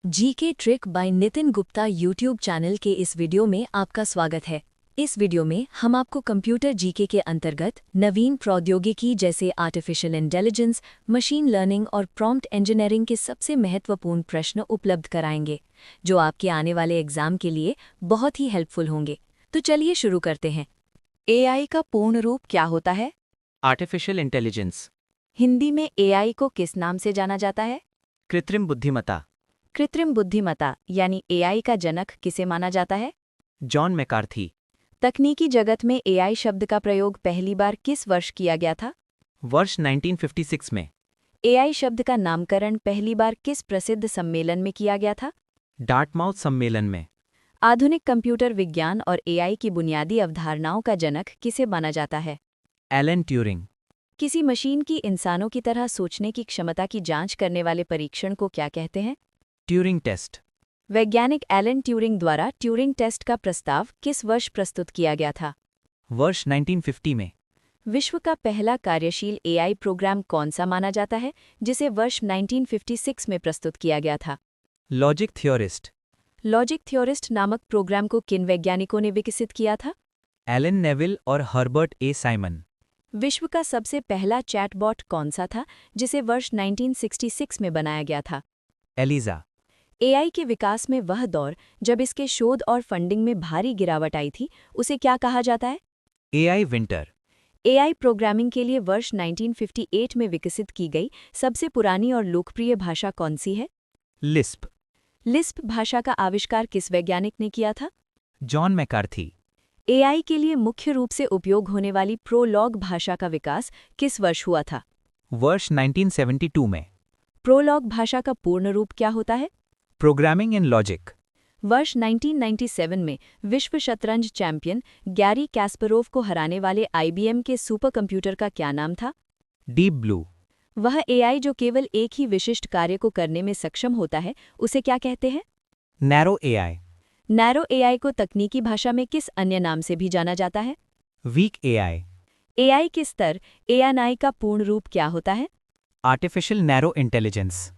GK trick bye Nitin Gupta YouTube channel के इस video में आपका स्वागत है। इस वीडियो में हम आपको कंप्यूटर जीके के अंतर्गत नवीन प्रौद्योगिकी जैसे आर्टिफिशियल इंटेलिजेंस, मशीन लर्निंग और प्रॉम्प्ट इंजीनियरिंग के सबसे महत्वपूर्ण प्रश्न उपलब्ध कराएंगे, जो आपके आने वाले एग्जाम के लिए बहुत ही हेल्पफुल होंगे। तो चलिए शुरू करते हैं। एआई का पूर्ण रूप क्या होता है? आर्टिफिशियल इंटेलिजेंस, हिंदी में एआई को किस नाम से जाना जाता है? कृत्रिम बुद्धिमत्ता। कृत्रिम बुद्धिमत्ता यानी एआई का जनक किसे माना जाता है? John McCarthy. तकनीकी जगत में एआई शब्द का प्रयोग पहली बार किस वर्ष किया गया था? वर्ष 1956 में। एआई शब्द का नामकरण पहली बार किस प्रसिद्ध सम्मेलन में किया गया था? डार्टमाउथ सम्मेलन में। आधुनिक कंप्यूटर विज्ञान और एआई की बुनियादी अवधारणाओं का जनक किसे माना जाता है? Alan Turing. किसी मशीन की इंसानों की तरह सोचने की क्षमता की जांच करने वाले परीक्षण को क्या कहते हैं? Turing test. वैज्ञानिक एलन ट्यूरिंग द्वारा ट्यूरिंग टेस्ट का प्रस्ताव किस वर्ष प्रस्तुत किया गया था? वर्ष 1950 में। विश्व का पहला कार्यशील एआई प्रोग्राम कौन सा माना जाता है, जिसे वर्ष 1956 में प्रस्तुत किया गया था? Logic theorist. लॉजिक थ्योरिस्ट नामक प्रोग्राम को किन वैज्ञानिकों ने विकसित किया था? एलन नेविल और हर्बर्ट ए साइमन। विश्व का सबसे पहला चैटबॉट कौन सा था, जिसे वर्ष 1966 में बनाया गया था? एलिजा। एआई के विकास में वह दौर जब इसके शोध और फंडिंग में भारी गिरावट आई थी, उसे क्या कहा जाता है? AI winter. एआई प्रोग्रामिंग के लिए वर्ष 1958 में विकसित की गई सबसे पुरानी और लोकप्रिय भाषा कौन सी है? लिस्प। लिस्प भाषा का आविष्कार किस वैज्ञानिक ने किया था? John McCarthy. एआई के लिए मुख्य रूप से उपयोग होने वाली प्रोलॉग भाषा का विकास किस वर्ष हुआ था? वर्ष 1972 में। प्रोलॉग भाषा का पूर्ण रूप क्या होता है? Programming in logic. वर्ष 1997 में विश्व शतरंज चैंपियन गैरी कैस्परोव को हराने वाले आईबीएम के सुपर कंप्यूटर का क्या नाम था? Deep blue. वह एआई जो केवल एक ही विशिष्ट कार्य को करने में सक्षम होता है, उसे क्या कहते हैं? Narrow AI. नैरो एआई को तकनीकी भाषा में किस अन्य नाम से भी जाना जाता है? Weak AI. एआई के स्तर एएनआई का पूर्ण रूप क्या होता है? Artificial narrow intelligence.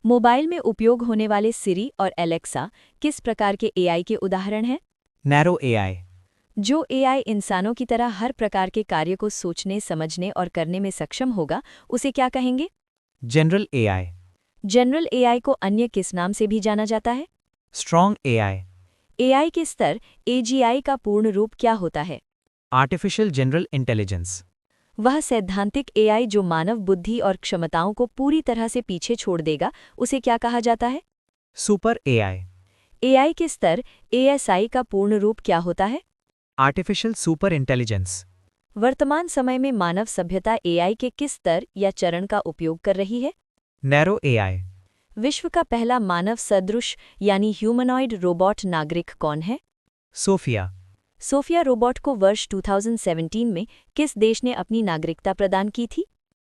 मोबाइल में उपयोग होने वाले सिरी और एलेक्सा किस प्रकार के एआई के उदाहरण हैं? Narrow AI. जो एआई इंसानों की तरह हर प्रकार के कार्य को सोचने, समझने और करने में सक्षम होगा, उसे क्या कहेंगे? General AI. जनरल एआई को अन्य किस नाम से भी जाना जाता है? Strong AI. एआई के स्तर एजीआई का पूर्ण रूप क्या होता है? Artificial general intelligence. वह सैद्धांतिक एआई जो मानव बुद्धि और क्षमताओं को पूरी तरह से पीछे छोड़ देगा, उसे क्या कहा जाता है? Super AI. एआई के स्तर एएसआई का पूर्ण रूप क्या होता है? Artificial super intelligence. वर्तमान समय में मानव सभ्यता एआई के किस स्तर या चरण का उपयोग कर रही है? Narrow AI. विश्व का पहला मानव सदृश यानी ह्यूमनॉइड रोबोट नागरिक कौन है? सोफिया। सोफिया रोबोट को वर्ष 2017 में किस देश ने अपनी नागरिकता प्रदान की थी?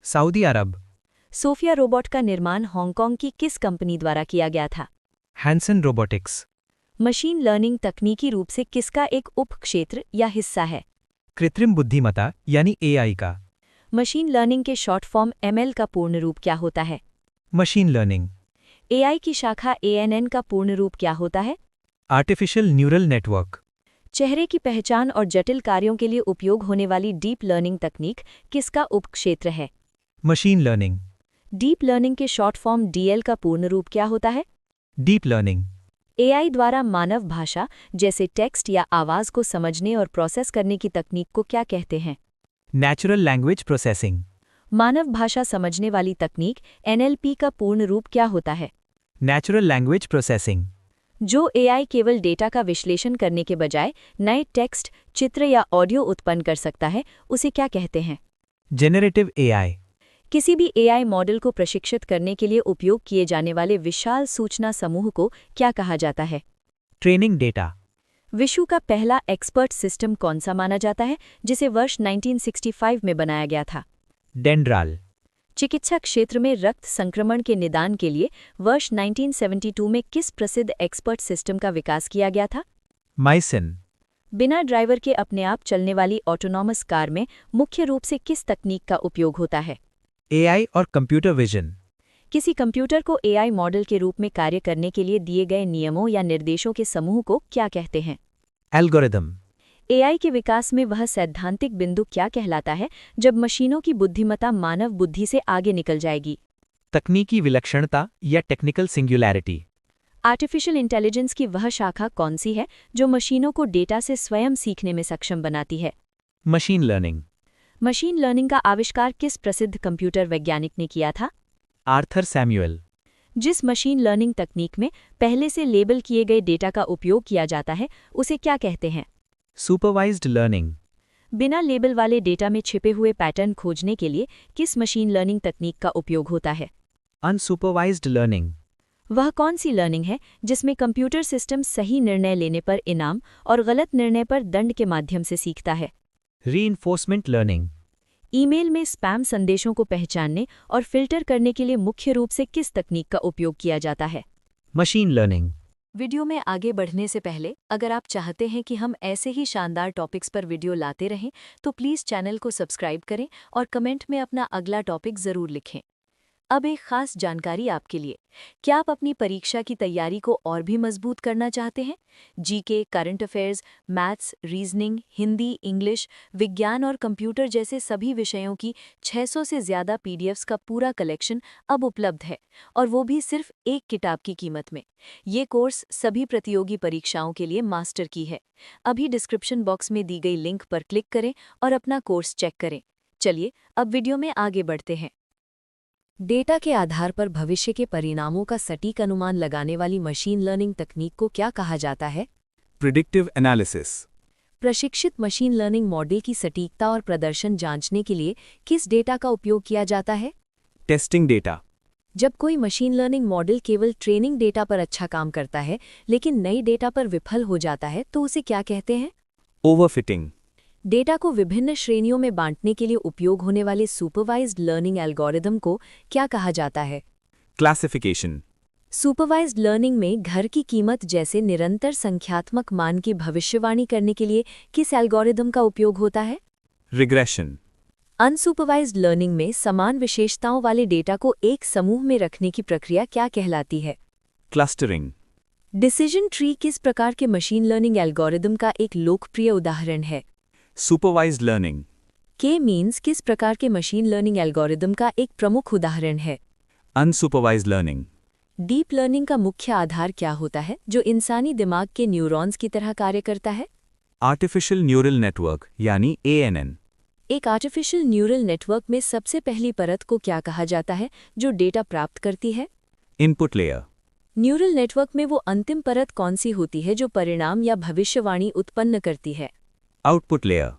सऊदी अरब। सोफिया रोबोट का निर्माण हांगकांग की किस कंपनी द्वारा किया गया था? Hansen robotics. मशीन लर्निंग तकनीकी रूप से किसका एक उपक्षेत्र या हिस्सा है? कृत्रिम बुद्धिमत्ता यानी एआई का। मशीन लर्निंग के शॉर्ट फॉर्म एमएल का पूर्ण रूप क्या होता है? Machine learning. एआई की शाखा एएनएन का पूर्ण रूप क्या होता है? Artificial neural network. चेहरे की पहचान और जटिल कार्यों के लिए उपयोग होने वाली डीप लर्निंग तकनीक किसका उपक्षेत्र है? Machine learning. डीप लर्निंग के शॉर्ट फॉर्म डीएल का पूर्ण रूप क्या होता है? Deep learning. एआई द्वारा मानव भाषा जैसे टेक्स्ट या आवाज को समझने और प्रोसेस करने की तकनीक को क्या कहते हैं? Natural language processing. मानव भाषा समझने वाली तकनीक एनएलपी का पूर्ण रूप क्या होता है? Natural language processing. जो एआई केवल डेटा का विश्लेषण करने के बजाय नए टेक्स्ट, चित्र या ऑडियो उत्पन्न कर सकता है, उसे क्या कहते हैं? Generative AI. किसी भी एआई मॉडल को प्रशिक्षित करने के लिए उपयोग किए जाने वाले विशाल सूचना समूह को क्या कहा जाता है? Training data. विश्व का पहला एक्सपर्ट सिस्टम कौन सा माना जाता है, जिसे वर्ष 1965 में बनाया गया था? डेंड्राल। चिकित्सा क्षेत्र में रक्त संक्रमण के निदान के लिए वर्ष 1972 में किस प्रसिद्ध एक्सपर्ट सिस्टम का विकास किया गया था? माइसिन। बिना ड्राइवर के अपने आप चलने वाली ऑटोनॉमस कार में मुख्य रूप से किस तकनीक का उपयोग होता है? एआई और कंप्यूटर विजन। किसी कंप्यूटर को एआई मॉडल के रूप में कार्य करने के लिए दिए गए नियमों या निर्देशों के समूह को क्या कहते हैं? एल्गोरिदम। एआई के विकास में वह सैद्धांतिक बिंदु क्या कहलाता है जब मशीनों की बुद्धिमत्ता मानव बुद्धि से आगे निकल जाएगी? तकनीकी विलक्षणता या टेक्निकल सिंगुलैरिटी। आर्टिफिशियल इंटेलिजेंस की वह शाखा कौन सी है जो मशीनों को डेटा से स्वयं सीखने में सक्षम बनाती है? Machine learning. मशीन लर्निंग का आविष्कार किस प्रसिद्ध कंप्यूटर वैज्ञानिक ने किया था? Arthur Samuel. जिस मशीन लर्निंग तकनीक में पहले से लेबल किए गए डेटा का उपयोग किया जाता है उसे क्या कहते हैं? Supervised learning. बिना लेबल वाले डेटा में छिपे हुए पैटर्न खोजने के लिए किस मशीन लर्निंग तकनीक का उपयोग होता है? Unsupervised learning. वह कौन सी लर्निंग है जिसमें कंप्यूटर सिस्टम सही निर्णय लेने पर इनाम और गलत निर्णय पर दंड के माध्यम से सीखता है? Reinforcement learning. ईमेल में स्पैम संदेशों को पहचानने और फिल्टर करने के लिए मुख्य रूप से किस तकनीक का उपयोग किया जाता है? Machine learning. वीडियो में आगे बढ़ने से पहले अगर आप चाहते हैं कि हम ऐसे ही शानदार टॉपिक्स पर वीडियो लाते रहें तो प्लीज़ चैनल को सब्सक्राइब करें और कमेंट में अपना अगला टॉपिक ज़रूर लिखें। अब एक खास जानकारी आपके लिए। क्या आप अपनी परीक्षा की तैयारी को और भी मजबूत करना चाहते हैं? GK, current affairs, maths, reasoning, Hindi, English, विज्ञान और कंप्यूटर जैसे सभी विषयों की 600 से ज़्यादा पीडीएफ्स का पूरा कलेक्शन अब उपलब्ध है, और वो भी सिर्फ एक किताब की कीमत में। ये कोर्स सभी प्रतियोगी परीक्षाओं के लिए मास्टर की है। अभी डिस्क्रिप्शन बॉक्स में दी गई लिंक पर क्लिक करें और अपना कोर्स चेक करें। चलिए अब वीडियो में आगे बढ़ते हैं। डेटा के आधार पर भविष्य के परिणामों का सटीक अनुमान लगाने वाली मशीन लर्निंग तकनीक को क्या कहा जाता है? Predictive analysis. प्रशिक्षित मशीन लर्निंग मॉडल की सटीकता और प्रदर्शन जांचने के लिए किस डेटा का उपयोग किया जाता है? Testing data. जब कोई मशीन लर्निंग मॉडल केवल ट्रेनिंग डेटा पर अच्छा काम करता है लेकिन नई डेटा पर विफल हो जाता है तो उसे क्या कहते हैं? ओवरफिटिंग। डेटा को विभिन्न श्रेणियों में बांटने के लिए उपयोग होने वाले सुपरवाइज्ड लर्निंग एल्गोरिदम को क्या कहा जाता है? क्लासिफिकेशन। सुपरवाइज्ड लर्निंग में घर की कीमत जैसे निरंतर संख्यात्मक मान की भविष्यवाणी करने के लिए किस एल्गोरिदम का उपयोग होता है? रिग्रेशन। अनसुपरवाइज्ड लर्निंग में समान विशेषताओं वाले डेटा को एक समूह में रखने की प्रक्रिया क्या कहलाती है? क्लस्टरिंग। डिसीजन ट्री किस प्रकार के मशीन लर्निंग एल्गोरिदम का एक लोकप्रिय उदाहरण है? Supervised learning. के मीन्स किस प्रकार के मशीन लर्निंग एल्गोरिदम का एक प्रमुख उदाहरण है? Unsupervised learning. डीप लर्निंग का मुख्य आधार क्या होता है जो इंसानी दिमाग के न्यूरॉन्स की तरह कार्य करता है? आर्टिफिशियल न्यूरल नेटवर्क यानी ANN। एक आर्टिफिशियल न्यूरल नेटवर्क में सबसे पहली परत को क्या कहा जाता है जो डेटा प्राप्त करती है? Input layer. न्यूरल नेटवर्क में वो अंतिम परत कौन सी होती है जो परिणाम या भविष्यवाणी उत्पन्न करती है? Output layer.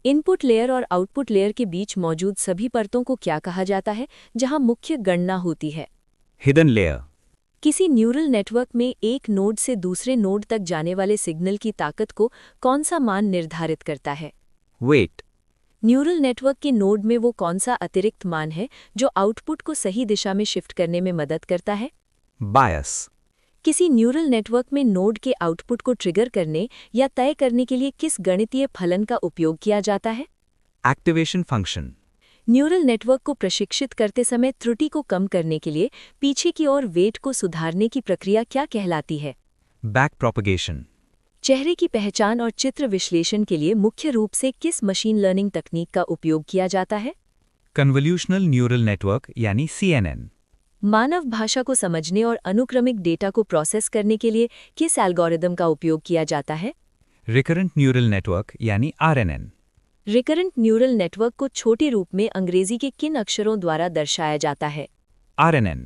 इनपुट लेयर और आउटपुट लेयर के बीच मौजूद सभी परतों को क्या कहा जाता है जहां मुख्य गणना होती है? Hidden layer. किसी न्यूरल नेटवर्क में एक नोड से दूसरे नोड तक जाने वाले सिग्नल की ताकत को कौन सा मान निर्धारित करता है? वेट। न्यूरल नेटवर्क के नोड में वो कौन सा अतिरिक्त मान है जो आउटपुट को सही दिशा में शिफ्ट करने में मदद करता है? बायस। किसी न्यूरल नेटवर्क में नोड के आउटपुट को ट्रिगर करने या तय करने के लिए किस गणितीय फलन का उपयोग किया जाता है? Activation function. न्यूरल नेटवर्क को प्रशिक्षित करते समय त्रुटि को कम करने के लिए पीछे की ओर वेट को सुधारने की प्रक्रिया क्या कहलाती है? Back propagation. चेहरे की पहचान और चित्र विश्लेषण के लिए मुख्य रूप से किस मशीन लर्निंग तकनीक का उपयोग किया जाता है? कन्वोल्यूशनल न्यूरल नेटवर्क यानी CNN। मानव भाषा को समझने और अनुक्रमिक डेटा को प्रोसेस करने के लिए किस एल्गोरिदम का उपयोग किया जाता है? रिकरेंट न्यूरल नेटवर्क यानी RNN। रिकरेंट न्यूरल नेटवर्क को छोटे रूप में अंग्रेजी के किन अक्षरों द्वारा दर्शाया जाता है? RNN।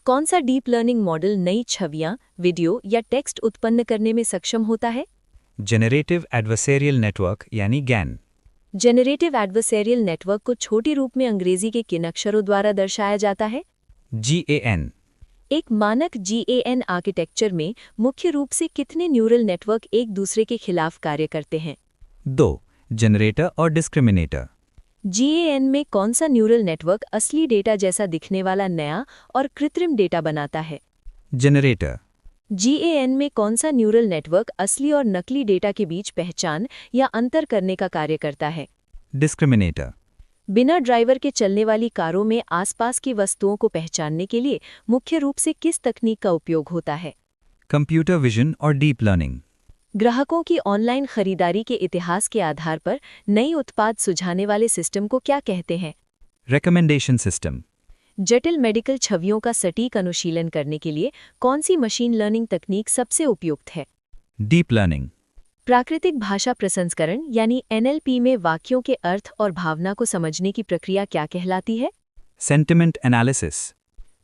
कौन सा डीप लर्निंग मॉडल नई छवियां, वीडियो या टेक्स्ट उत्पन्न करने में सक्षम होता है? जेनरेटिव एडवर्सेरियल नेटवर्क यानी GAN। जेनरेटिव एडवर्सेरियल नेटवर्क को छोटे रूप में अंग्रेजी के किन अक्षरों द्वारा दर्शाया जाता है? GAN। एक मानक GAN आर्किटेक्चर में मुख्य रूप से कितने न्यूरल नेटवर्क एक दूसरे के खिलाफ कार्य करते हैं? 2 जनरेटर और डिस्क्रिमिनेटर। GAN में कौन सा न्यूरल नेटवर्क असली डेटा जैसा दिखने वाला नया और कृत्रिम डेटा बनाता है? जनरेटर। GAN में कौन सा न्यूरल नेटवर्क असली और नकली डेटा के बीच पहचान या अंतर करने का कार्य करता है? डिस्क्रिमिनेटर। बिना ड्राइवर के चलने वाली कारों में आसपास की वस्तुओं को पहचानने के लिए मुख्य रूप से किस तकनीक का उपयोग होता है? कंप्यूटर विजन और डीप लर्निंग। ग्राहकों की ऑनलाइन खरीदारी के इतिहास के आधार पर नई उत्पाद सुझाने वाले सिस्टम को क्या कहते हैं? Recommendation system. जटिल मेडिकल छवियों का सटीक अनुशीलन करने के लिए कौन सी मशीन लर्निंग तकनीक सबसे उपयुक्त है? Deep learning. प्राकृतिक भाषा प्रसंस्करण यानी NLP में वाक्यों के अर्थ और भावना को समझने की प्रक्रिया क्या कहलाती है? Sentiment analysis.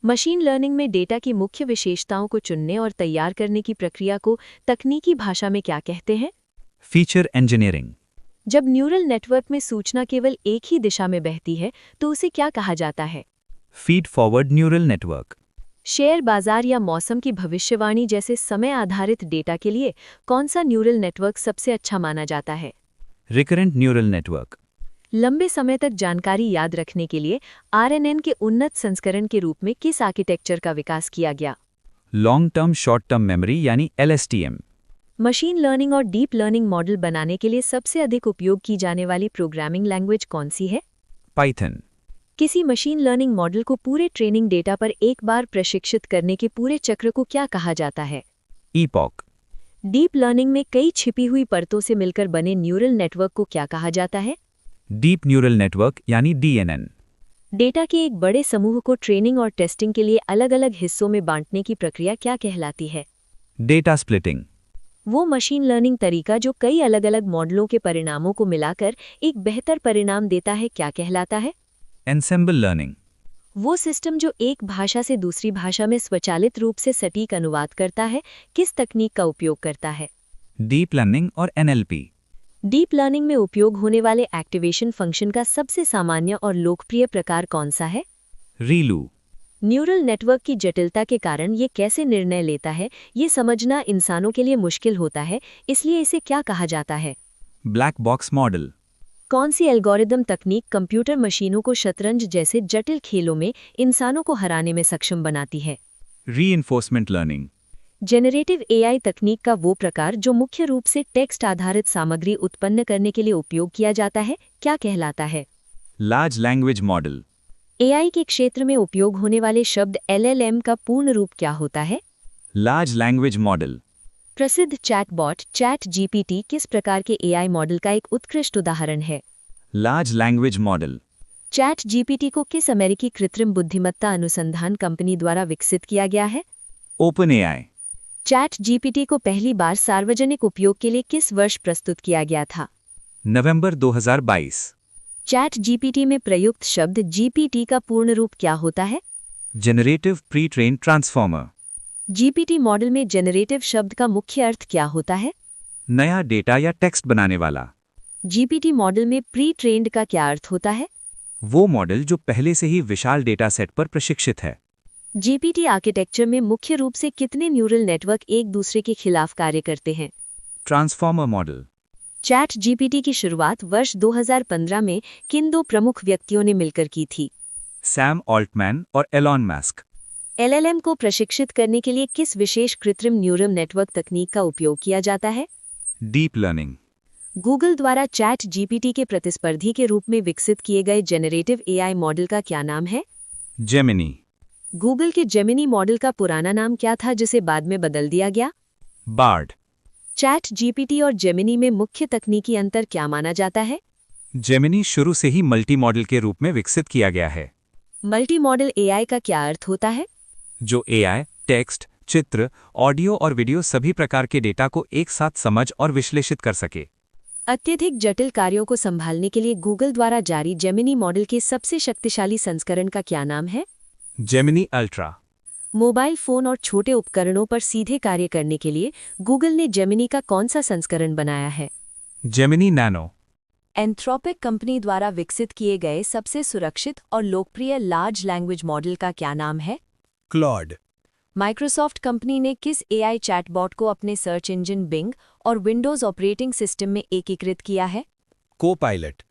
मशीन लर्निंग में डेटा की मुख्य विशेषताओं को चुनने और तैयार करने की प्रक्रिया को तकनीकी भाषा में क्या कहते हैं? Feature engineering. जब न्यूरल नेटवर्क में सूचना केवल एक ही दिशा में बहती है तो उसे क्या कहा जाता है? Feed forward neural network. Share बाजार या मौसम की भविष्यवाणी जैसे समय आधारित डेटा के लिए कौन सा न्यूरल नेटवर्क सबसे अच्छा माना जाता है? Recurrent neural network. लंबे समय तक जानकारी याद रखने के लिए RNN के उन्नत संस्करण के रूप में किस आर्किटेक्चर का विकास किया गया? Long term short term memory यानी LSTM। मशीन लर्निंग और डीप लर्निंग मॉडल बनाने के लिए सबसे अधिक उपयोग की जाने वाली प्रोग्रामिंग लैंग्वेज कौन सी है? पाइथन। किसी मशीन लर्निंग मॉडल को पूरे ट्रेनिंग डेटा पर एक बार प्रशिक्षित करने के पूरे चक्र को क्या कहा जाता है? ईपॉक। डीप लर्निंग में कई छिपी हुई परतों से मिलकर बने न्यूरल नेटवर्क को क्या कहा जाता है? डीप न्यूरल नेटवर्क यानी DNN। डेटा के एक बड़े समूह को ट्रेनिंग और टेस्टिंग के लिए अलग अलग हिस्सों में बांटने की प्रक्रिया क्या कहलाती है? Data splitting. वो मशीन लर्निंग तरीका जो कई अलग अलग मॉडलों के परिणामों को मिलाकर एक बेहतर परिणाम देता है क्या कहलाता है? Ensemble learning. वो सिस्टम जो एक भाषा से दूसरी भाषा में स्वचालित रूप से सटीक अनुवाद करता है किस तकनीक का उपयोग करता है? डीप लर्निंग और NLP। डीप लर्निंग में उपयोग होने वाले एक्टिवेशन फंक्शन का सबसे सामान्य और लोकप्रिय प्रकार कौन सा है? रीलू। न्यूरल नेटवर्क की जटिलता के कारण ये कैसे निर्णय लेता है ये समझना इंसानों के लिए मुश्किल होता है, इसलिए इसे क्या कहा जाता है? Black box model. कौन सी एल्गोरिदम तकनीक कंप्यूटर मशीनों को शतरंज जैसे जटिल खेलों में इंसानों को हराने में सक्षम बनाती है? Reinforcement learning. जेनरेटिव AI तकनीक का वो प्रकार जो मुख्य रूप से टेक्स्ट आधारित सामग्री उत्पन्न करने के लिए उपयोग किया जाता है क्या कहलाता है? Large language model. AI के क्षेत्र में उपयोग होने वाले शब्द LLM का पूर्ण रूप क्या होता है? Large language model. प्रसिद्ध चैटबॉट ChatGPT किस प्रकार के AI मॉडल का एक उत्कृष्ट उदाहरण है? Large language model. ChatGPT को किस अमेरिकी कृत्रिम बुद्धिमत्ता अनुसंधान कंपनी द्वारा विकसित किया गया है? OpenAI। ChatGPT को पहली बार सार्वजनिक उपयोग के लिए किस वर्ष प्रस्तुत किया गया था? नवंबर 2022। ChatGPT में प्रयुक्त शब्द GPT का पूर्ण रूप क्या होता है? Generative pre train transformer. GPT model में जेनरेटिव शब्द का मुख्य अर्थ क्या होता है? नया डेटा या टेक्स्ट बनाने वाला। GPT मॉडल में प्री ट्रेन्ड का क्या अर्थ होता है? वो मॉडल जो पहले से ही विशाल डेटा सेट पर प्रशिक्षित है। GPT आर्किटेक्चर में मुख्य रूप से कितने न्यूरल नेटवर्क एक दूसरे के खिलाफ कार्य करते हैं? Transformer model. ChatGPT की शुरुआत वर्ष 2015 में किन दो प्रमुख व्यक्तियों ने मिलकर की थी? सैम ऑल्टमैन और एलॉन मस्क। LLM को प्रशिक्षित करने के लिए किस विशेष कृत्रिम न्यूरल नेटवर्क तकनीक का उपयोग किया जाता है? Deep learning. गूगल द्वारा ChatGPT के प्रतिस्पर्धी के रूप में विकसित किए गए जेनरेटिव AI मॉडल का क्या नाम है? जेमिनी। गूगल के जेमिनी मॉडल का पुराना नाम क्या था जिसे बाद में बदल दिया गया? बार्ड। ChatGPT और जेमिनी में मुख्य तकनीकी अंतर क्या माना जाता है? जेमिनी शुरू से ही मल्टी मॉडल के रूप में विकसित किया गया है। मल्टी मॉडल AI का क्या अर्थ होता है? जो AI, टेक्स्ट, चित्र, ऑडियो और वीडियो सभी प्रकार के डेटा को एक साथ समझ और विश्लेषित कर सके। अत्यधिक जटिल कार्यों को संभालने के लिए गूगल द्वारा जारी जेमिनी मॉडल के सबसे शक्तिशाली संस्करण का क्या नाम है? Gemini ultra. मोबाइल फोन और छोटे उपकरणों पर सीधे कार्य करने के लिए गूगल ने जेमिनी का कौन सा संस्करण बनाया है? Gemini nano. एंथ्रोपिक कंपनी द्वारा विकसित किए गए सबसे सुरक्षित और लोकप्रिय लार्ज लैंग्वेज मॉडल का क्या नाम है? क्लॉड। माइक्रोसॉफ्ट कंपनी ने किस AI चैटबॉट को अपने सर्च इंजन बिंग और विंडोज ऑपरेटिंग सिस्टम में एकीकृत किया है? को-पायलट।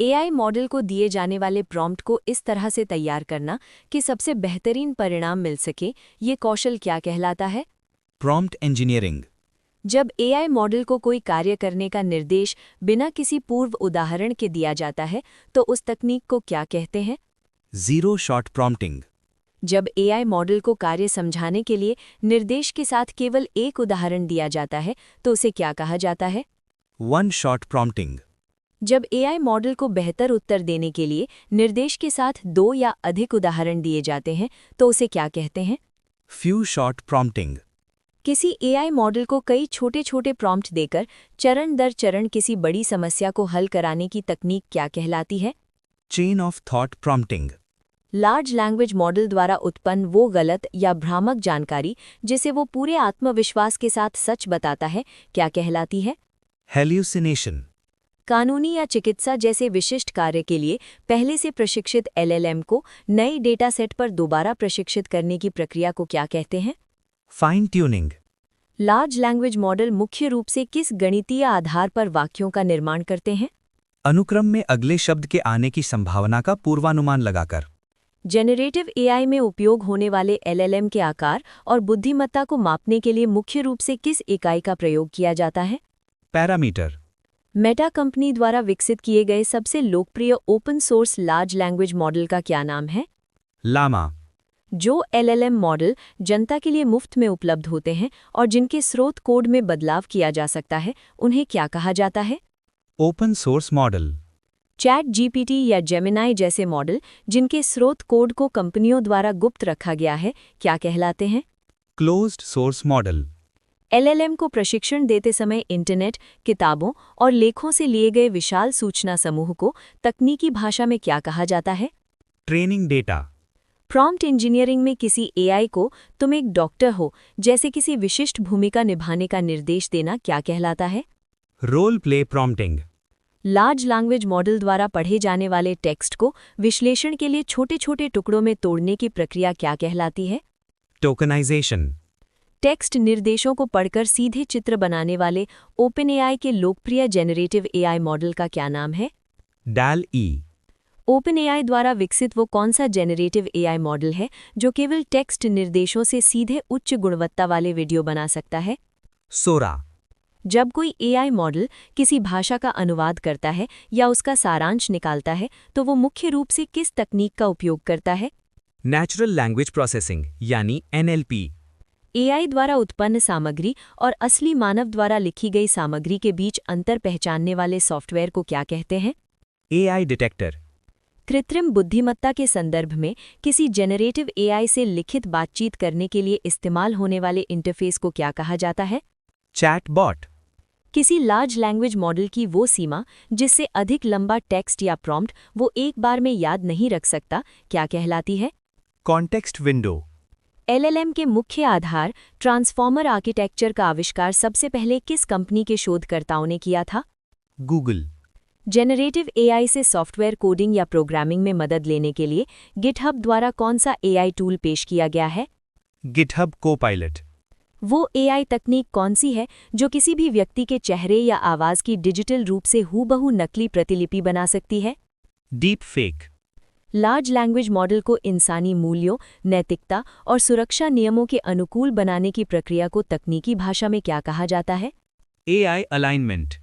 AI मॉडल को दिए जाने वाले प्रॉम्प्ट को इस तरह से तैयार करना कि सबसे बेहतरीन परिणाम मिल सके, ये कौशल क्या कहलाता है? Prompt engineering. जब एआई मॉडल को कोई कार्य करने का निर्देश बिना किसी पूर्व उदाहरण के दिया जाता है तो उस तकनीक को क्या कहते हैं? Zero shot prompting. जब एआई मॉडल को कार्य समझाने के लिए निर्देश के साथ केवल एक उदाहरण दिया जाता है तो उसे क्या कहा जाता है? One shot prompting. जब एआई मॉडल को बेहतर उत्तर देने के लिए निर्देश के साथ 2 या अधिक उदाहरण दिए जाते हैं तो उसे क्या कहते हैं? Few shot prompting. किसी एआई मॉडल को कई छोटे छोटे प्रॉम्प्ट देकर चरण दर चरण किसी बड़ी समस्या को हल कराने की तकनीक क्या कहलाती है? Chain of thought prompting. Large language model द्वारा उत्पन्न वो गलत या भ्रामक जानकारी जिसे वो पूरे आत्मविश्वास के साथ सच बताता है क्या कहलाती है? हेल्यूसिनेशन। कानूनी या चिकित्सा जैसे विशिष्ट कार्य के लिए पहले से प्रशिक्षित एलएलएम को नई डेटा सेट पर दोबारा प्रशिक्षित करने की प्रक्रिया को क्या कहते हैं? Fine tuning. Large language model मुख्य रूप से किस गणितीय आधार पर वाक्यों का निर्माण करते हैं? अनुक्रम में अगले शब्द के आने की संभावना का पूर्वानुमान लगाकर। जेनरेटिव एआई में उपयोग होने वाले एलएलएम के आकार और बुद्धिमत्ता को मापने के लिए मुख्य रूप से किस इकाई का प्रयोग किया जाता है? पैरामीटर। मेटा कंपनी द्वारा विकसित किए गए सबसे लोकप्रिय open source large language model का क्या नाम है? लामा। जो एलएलएम मॉडल जनता के लिए मुफ्त में उपलब्ध होते हैं और जिनके स्रोत कोड में बदलाव किया जा सकता है उन्हें क्या कहा जाता है? Open source model. Chat GPT या जेमिनाई जैसे मॉडल जिनके स्रोत कोड को कंपनियों द्वारा गुप्त रखा गया है क्या कहलाते हैं? Closed source model. एलएलएम को प्रशिक्षण देते समय इंटरनेट, किताबों और लेखों से लिए गए विशाल सूचना समूह को तकनीकी भाषा में क्या कहा जाता है? Training data. प्रॉम्प्ट इंजीनियरिंग में किसी एआई को तुम एक डॉक्टर हो जैसे किसी विशिष्ट भूमिका निभाने का निर्देश देना क्या कहलाता है? Role play prompting. Large language model द्वारा पढ़े जाने वाले टेक्स्ट को विश्लेषण के लिए छोटे छोटे टुकड़ों में तोड़ने की प्रक्रिया क्या कहलाती है? टोकनाइजेशन। टेक्स्ट निर्देशों को पढ़कर सीधे चित्र बनाने वाले ओपनएआई के लोकप्रिय जेनरेटिव एआई मॉडल का क्या नाम है? डैल-ई। ओपनएआई द्वारा विकसित वो कौन सा जेनरेटिव एआई मॉडल है जो केवल टेक्स्ट निर्देशों से सीधे उच्च गुणवत्ता वाले वीडियो बना सकता है? सोरा। जब कोई एआई मॉडल किसी भाषा का अनुवाद करता है या उसका सारांश निकालता है तो वो मुख्य रूप से किस तकनीक का उपयोग करता है? नेचुरल लैंग्वेज प्रोसेसिंग यानी एनएलपी। एआई द्वारा उत्पन्न सामग्री और असली मानव द्वारा लिखी गई सामग्री के बीच अंतर पहचानने वाले सॉफ्टवेयर को क्या कहते हैं? AI detector. कृत्रिम बुद्धिमत्ता के संदर्भ में किसी जेनरेटिव एआई से लिखित बातचीत करने के लिए इस्तेमाल होने वाले इंटरफेस को क्या कहा जाता है? चैटबॉट। किसी लार्ज लैंग्वेज मॉडल की वो सीमा जिससे अधिक लंबा टेक्स्ट या प्रॉम्प्ट वो एक बार में याद नहीं रख सकता क्या कहलाती है? Context window. एलएलएम के मुख्य आधार ट्रांसफॉर्मर आर्किटेक्चर का आविष्कार सबसे पहले किस कंपनी के शोधकर्ताओं ने किया था? गूगल। जेनरेटिव एआई से सॉफ्टवेयर कोडिंग या प्रोग्रामिंग में मदद लेने के लिए गिटहब द्वारा कौन सा एआई टूल पेश किया गया है? GitHub Copilot. वो एआई तकनीक कौन सी है जो किसी भी व्यक्ति के चेहरे या आवाज की डिजिटल रूप से हूबहू नकली प्रतिलिपि बना सकती है? Deep fake. Large language model को इंसानी मूल्यों, नैतिकता और सुरक्षा नियमों के अनुकूल बनाने की प्रक्रिया को तकनीकी भाषा में क्या कहा जाता है? AI alignment.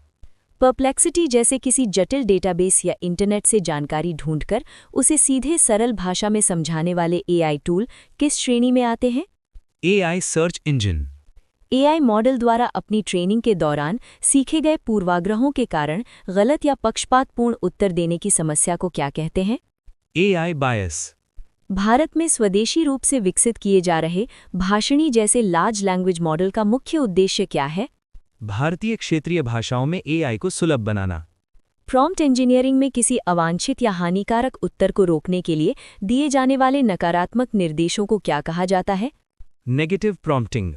परप्लेक्सिटी जैसे किसी जटिल डेटाबेस या इंटरनेट से जानकारी ढूंढकर उसे सीधे सरल भाषा में समझाने वाले एआई टूल किस श्रेणी में आते हैं? AI search engine. AI model द्वारा अपनी ट्रेनिंग के दौरान सीखे गए पूर्वाग्रहों के कारण गलत या पक्षपातपूर्ण उत्तर देने की समस्या को क्या कहते हैं? एआई बायस। भारत में स्वदेशी रूप से विकसित किए जा रहे भाषणी जैसे लार्ज लैंग्वेज मॉडल का मुख्य उद्देश्य क्या है? भारतीय क्षेत्रीय भाषाओं में एआई को सुलभ बनाना। प्रॉम्प्ट इंजीनियरिंग में किसी अवांछित या हानिकारक उत्तर को रोकने के लिए दिए जाने वाले नकारात्मक निर्देशों को क्या कहा जाता है? Negative prompting.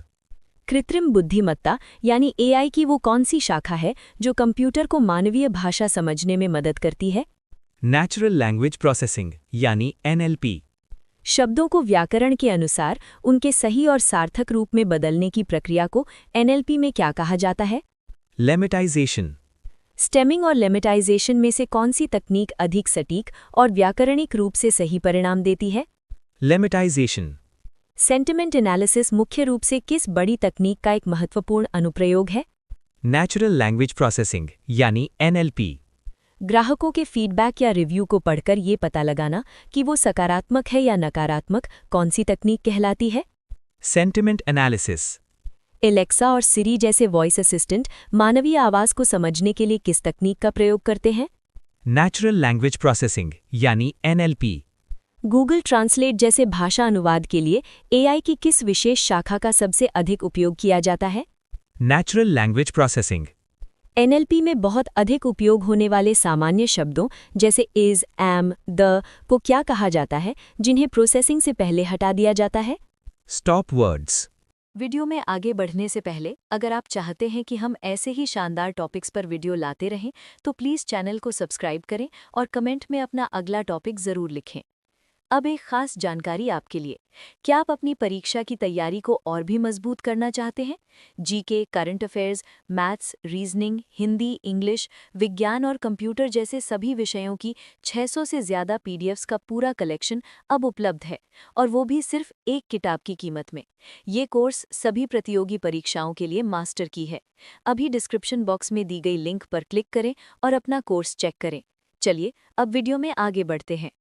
कृत्रिम बुद्धिमत्ता यानी एआई की वो कौन सी शाखा है जो कंप्यूटर को मानवीय भाषा समझने में मदद करती है? नेचुरल लैंग्वेज प्रोसेसिंग यानी एनएलपी। शब्दों को व्याकरण के अनुसार उनके सही और सार्थक रूप में बदलने की प्रक्रिया को एनएलपी में क्या कहा जाता है? लेमेटाइजेशन। स्टेमिंग और लेमेटाइजेशन में से कौन सी तकनीक अधिक सटीक और व्याकरणिक रूप से सही परिणाम देती है? लेमेटाइजेशन। सेंटिमेंट एनालिसिस मुख्य रूप से किस बड़ी तकनीक का एक महत्वपूर्ण अनुप्रयोग है? नेचुरल लैंग्वेज प्रोसेसिंग यानी NLP। ग्राहकों के फीडबैक या रिव्यू को पढ़कर ये पता लगाना कि वो सकारात्मक है या नकारात्मक, कौन सी तकनीक कहलाती है? Sentiment analysis. एलेक्सा और सिरी जैसे वॉइस असिस्टेंट मानवीय आवाज को समझने के लिए किस तकनीक का प्रयोग करते हैं? नेचुरल लैंग्वेज प्रोसेसिंग यानी NLP। गूगल ट्रांसलेट जैसे भाषा अनुवाद के लिए AI की किस विशेष शाखा का सबसे अधिक उपयोग किया जाता है? Natural language processing. NLP में बहुत अधिक उपयोग होने वाले सामान्य शब्दों जैसे इज, एम, द को क्या कहा जाता है, जिन्हें प्रोसेसिंग से पहले हटा दिया जाता है? Stop words. वीडियो में आगे बढ़ने से पहले अगर आप चाहते हैं कि हम ऐसे ही शानदार टॉपिक्स पर वीडियो लाते रहें तो प्लीज़ चैनल को सब्सक्राइब करें और कमेंट में अपना अगला टॉपिक ज़रूर लिखें। अब एक खास जानकारी आपके लिए। क्या आप अपनी परीक्षा की तैयारी को और भी मजबूत करना चाहते हैं? GK, current affairs, maths, reasoning, Hindi, English, विज्ञान और कंप्यूटर जैसे सभी विषयों की 600 से ज़्यादा PDFs का पूरा कलेक्शन अब उपलब्ध है, और वो भी सिर्फ एक किताब की कीमत में। ये कोर्स सभी प्रतियोगी परीक्षाओं के लिए मास्टर की है। अभी डिस्क्रिप्शन बॉक्स में दी गई लिंक पर क्लिक करें और अपना कोर्स चेक करें। चलिए अब वीडियो में आगे बढ़ते हैं।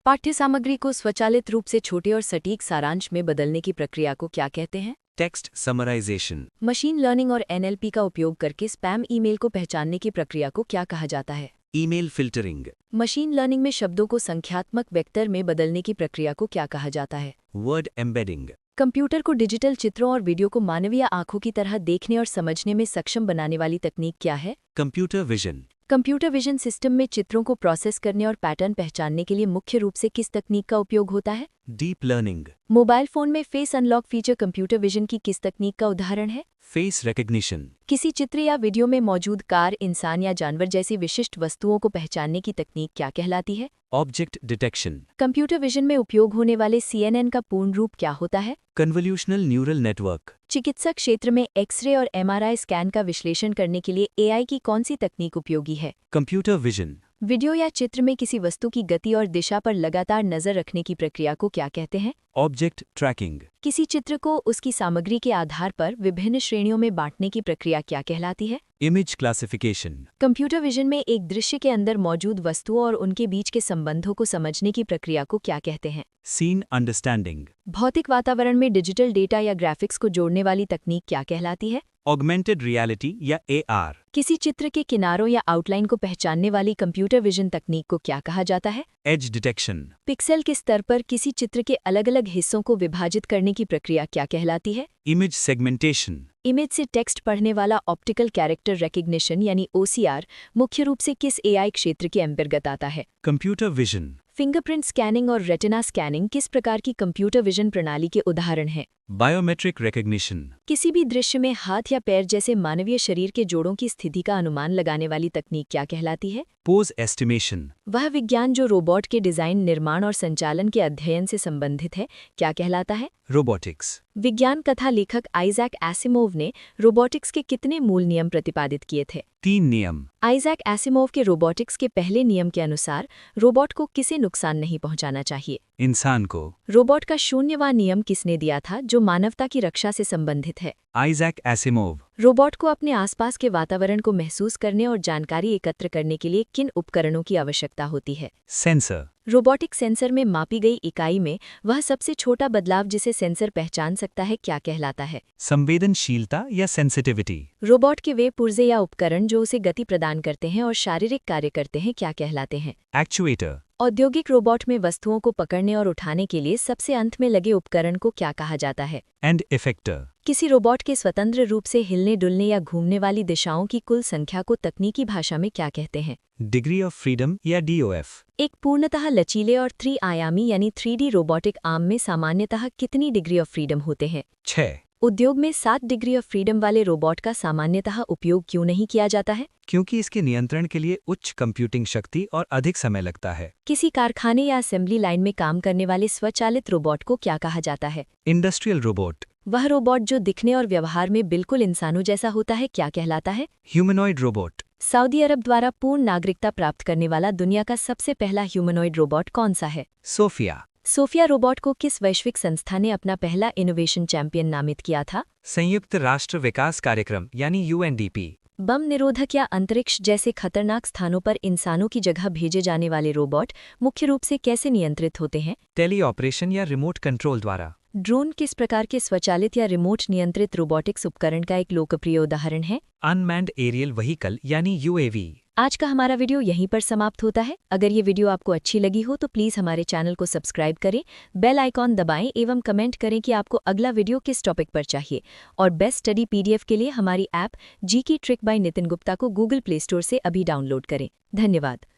पाठ्य सामग्री को स्वचालित रूप से छोटे और सटीक सारांश में बदलने की प्रक्रिया को क्या कहते हैं? Text summarisation. मशीन लर्निंग और NLP का उपयोग करके स्पैम ईमेल को पहचानने की प्रक्रिया को क्या कहा जाता है? Email filtering. मशीन लर्निंग में शब्दों को संख्यात्मक वेक्टर में बदलने की प्रक्रिया को क्या कहा जाता है? Word embedding. कंप्यूटर को डिजिटल चित्रों और वीडियो को मानवीय आंखों की तरह देखने और समझने में सक्षम बनाने वाली तकनीक क्या है? Computer vision. Computer vision system में चित्रों को प्रोसेस करने और पैटर्न पहचानने के लिए मुख्य रूप से किस तकनीक का उपयोग होता है? Deep learning. मोबाइल फोन में face unlock feature computer vision की किस तकनीक का उदाहरण है? Face recognition. किसी चित्र या वीडियो में मौजूद कार, इंसान या जानवर जैसी विशिष्ट वस्तुओं को पहचानने की तकनीक क्या कहलाती है? Object detection. कंप्यूटर विजन में उपयोग होने वाले CNN का पूर्ण रूप क्या होता है? Convolutional neural network. चिकित्सा क्षेत्र में एक्सरे और MRI स्कैन का विश्लेषण करने के लिए AI की कौन सी तकनीक उपयोगी है? Computer vision. वीडियो या चित्र में किसी वस्तु की गति और दिशा पर लगातार नजर रखने की प्रक्रिया को क्या कहते हैं? Object tracking. किसी चित्र को उसकी सामग्री के आधार पर विभिन्न श्रेणियों में बांटने की प्रक्रिया क्या कहलाती है? Image classification. कंप्यूटर विजन में एक दृश्य के अंदर मौजूद वस्तुओं और उनके बीच के संबंधों को समझने की प्रक्रिया को क्या कहते हैं? Scene understanding. भौतिक वातावरण में डिजिटल डेटा या ग्राफिक्स को जोड़ने वाली तकनीक क्या कहलाती है? ऑगमेंटेड रियलिटी या AR। किसी चित्र के किनारों या आउटलाइन को पहचानने वाली कंप्यूटर विजन तकनीक को क्या कहा जाता है? As detection. पिक्सेल के स्तर पर किसी चित्र के अलग अलग हिस्सों को विभाजित करने की प्रक्रिया क्या कहलाती है? Image segmentation. इमेज से टेक्स्ट पढ़ने वाला ऑप्टिकल कैरेक्टर रिकग्निशन यानी OCR मुख्य रूप से किस AI क्षेत्र के अंतर्गत आता है? Computer vision. फिंगरप्रिंट स्कैनिंग और रेटिना स्कैनिंग किस प्रकार की कंप्यूटर विजन प्रणाली के उदाहरण हैं? Biometric recognition. किसी भी दृश्य में हाथ या पैर जैसे मानवीय शरीर के जोड़ों की स्थिति का अनुमान लगाने वाली तकनीक क्या कहलाती है? Pose estimation. वह विज्ञान जो रोबोट के डिजाइन, निर्माण और संचालन के अध्ययन से संबंधित है क्या कहलाता है? रोबोटिक्स। विज्ञान कथा लेखक आइजैक एसिमोव ने रोबोटिक्स के कितने मूल नियम प्रतिपादित किए थे? 3 नियम। आइजैक एसिमोव के रोबोटिक्स के पहले नियम के अनुसार रोबोट को किसी नुकसान नहीं पहुंचाना चाहिए। इंसान को। रोबोट का 0वां नियम किसने दिया था जो मानवता की रक्षा से संबंधित है? Isaac Asimov. रोबोट को अपने आसपास के वातावरण को महसूस करने और जानकारी एकत्र करने के लिए किन उपकरणों की आवश्यकता होती है? सेंसर। रोबोटिक सेंसर में मापी गई इकाई में वह सबसे छोटा बदलाव जिसे सेंसर पहचान सकता है क्या कहलाता है? संवेदनशीलता या सेंसिटिविटी। रोबोट के वे पुर्जे या उपकरण जो उसे गति प्रदान करते हैं और शारीरिक कार्य करते हैं क्या कहलाते हैं? एक्चुएटर। औद्योगिक रोबोट में वस्तुओं को पकड़ने और उठाने के लिए सबसे अंत में लगे उपकरण को क्या कहा जाता है? And effector. किसी रोबोट के स्वतंत्र रूप से हिलने डुलने या घूमने वाली दिशाओं की कुल संख्या को तकनीकी भाषा में क्या कहते हैं? डिग्री ऑफ फ्रीडम या DOF। एक पूर्णतः लचीले और त्रि-आयामी यानी 3D रोबोटिक आर्म में सामान्यतः कितनी डिग्री ऑफ फ्रीडम होते हैं? 6। उद्योग में 7 डिग्री ऑफ फ्रीडम वाले रोबोट का सामान्यतः उपयोग क्यों नहीं किया जाता है? क्योंकि इसके नियंत्रण के लिए उच्च कंप्यूटिंग शक्ति और अधिक समय लगता है। किसी कारखाने या असेंबली लाइन में काम करने वाले स्वचालित रोबोट को क्या कहा जाता है? Industrial robot. वह रोबोट जो दिखने और व्यवहार में बिल्कुल इंसानों जैसा होता है क्या कहलाता है? Humanoid robot. सऊदी अरब द्वारा पूर्ण नागरिकता प्राप्त करने वाला दुनिया का सबसे पहला ह्यूमनॉइड रोबोट कौन सा है? सोफिया। सोफिया रोबोट को किस वैश्विक संस्था ने अपना पहला इनोवेशन चैंपियन नामित किया था? संयुक्त राष्ट्र विकास कार्यक्रम यानी UNDP। बम निरोधक या अंतरिक्ष जैसे खतरनाक स्थानों पर इंसानों की जगह भेजे जाने वाले रोबोट मुख्य रूप से कैसे नियंत्रित होते हैं? टेली ऑपरेशन या रिमोट कंट्रोल द्वारा। ड्रोन किस प्रकार के स्वचालित या रिमोट नियंत्रित रोबोटिक्स उपकरण का एक लोकप्रिय उदाहरण है? अनमैन्ड एरियल व्हीकल यानी UAV। आज का हमारा वीडियो यहीं पर समाप्त होता है। अगर ये वीडियो आपको अच्छी लगी हो तो प्लीज़ हमारे चैनल को सब्सक्राइब करें, बेल आइकॉन दबाएं एवं कमेंट करें कि आपको अगला वीडियो किस टॉपिक पर चाहिए। और बेस्ट स्टडी PDF के लिए हमारी app GK trick bye Nitin Gupta को गूगल प्ले स्टोर से अभी डाउनलोड करें। धन्यवाद।